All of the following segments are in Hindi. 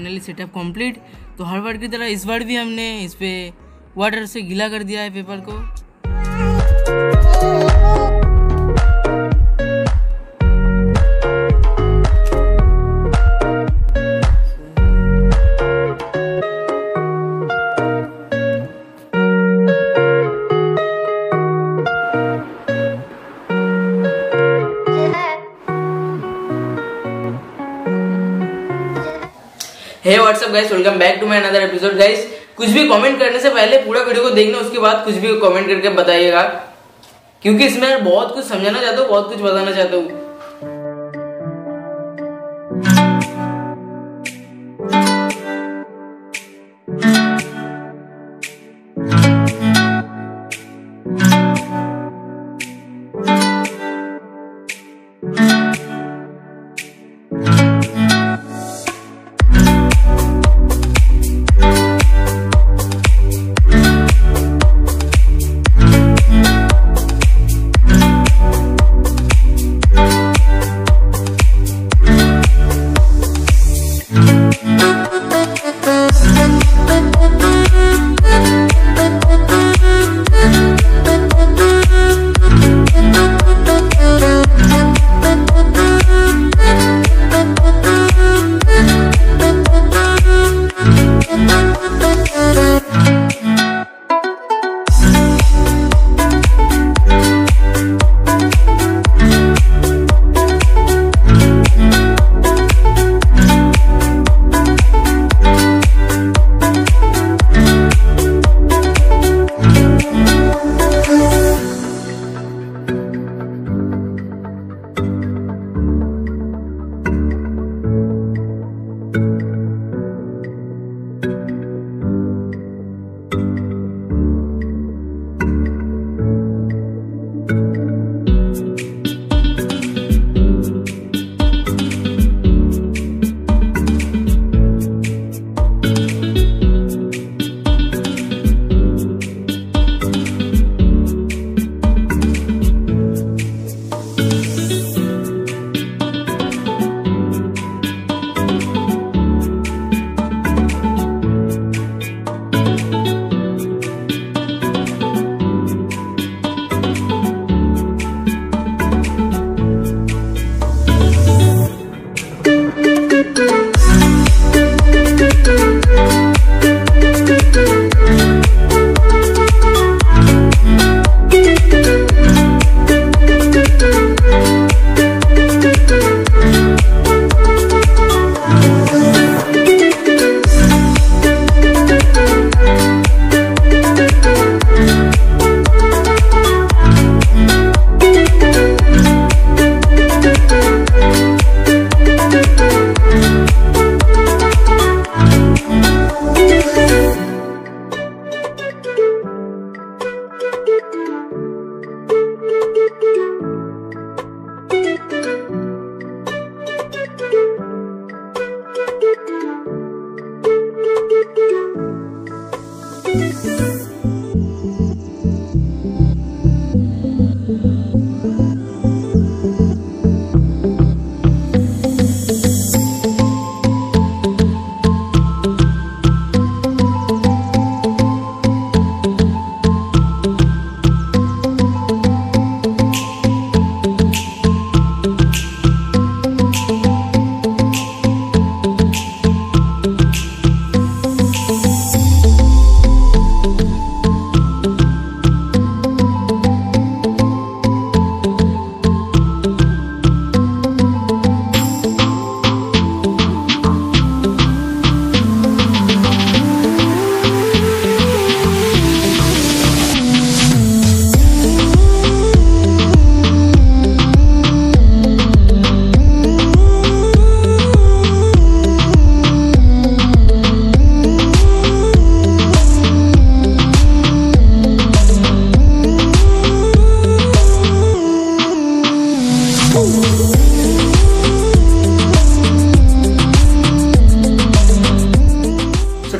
Finally setup complete. तो हर बार की तरह इस बार भी हमने इस पे वाटर से गीला कर दिया है पेपर को। Hey what's up guys, welcome back to my another episode. Guys, कुछ भी कमेंट करने से पहले पूरा वीडियो को देखना, उसके बाद कुछ भी कमेंट करके बताइएगा, क्योंकि इसमें बहुत कुछ समझाना चाहता हूँ, बहुत कुछ बताना चाहता हूँ।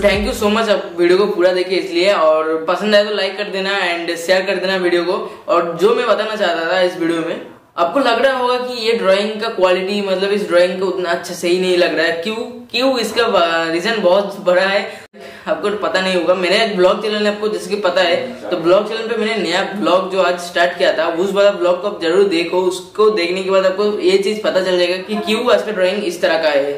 थैंक यू सो मच आप वीडियो को पूरा देखिए इसलिए, और पसंद आए तो लाइक कर देना एंड शेयर कर देना वीडियो को। और जो मैं बताना चाहता था इस वीडियो में, आपको लग रहा होगा कि ये ड्राइंग का क्वालिटी मतलब इस ड्राइंग को उतना अच्छा सही नहीं लग रहा है। क्यों इसका रीजन बहुत बड़ा है, आपको पता नहीं होगा। मैंने एक ब्लॉग चैनल है, आपको जैसे कि पता है, तो ब्लॉग चैनल पे मैंने नया ब्लॉग जो आज स्टार्ट किया था, उस वाला ब्लॉग को आप जरूर देखो। उसको देखने के बाद आपको ये चीज पता चल जाएगा कि क्यों आज का ड्राइंग इस तरह का है।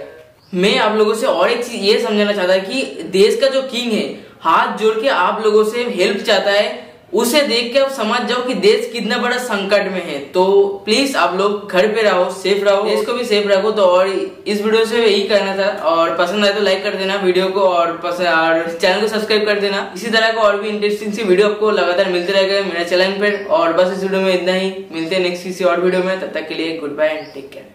मैं आप लोगों से और एक चीज ये समझाना चाहता है कि देश का जो किंग है हाथ जोड़ के आप लोगों से हेल्प चाहता है, उसे देख के आप समझ जाओ कि देश कितना बड़ा संकट में है। तो प्लीज आप लोग घर पे रहो, सेफ रहो, देश को भी सेफ रखो। तो और इस वीडियो से यही कहना था, और पसंद आए तो लाइक कर देना वीडियो को, और चैनल को सब्सक्राइब कर देना। इसी तरह का और भी इंटरेस्टिंग सी वीडियो आपको लगातार मिलते रहेगा मेरे चैनल पर। और बस इस वीडियो में इतना ही, मिलते हैं नेक्स्ट किसी और वीडियो में। तब तक के लिए goodbye and take care.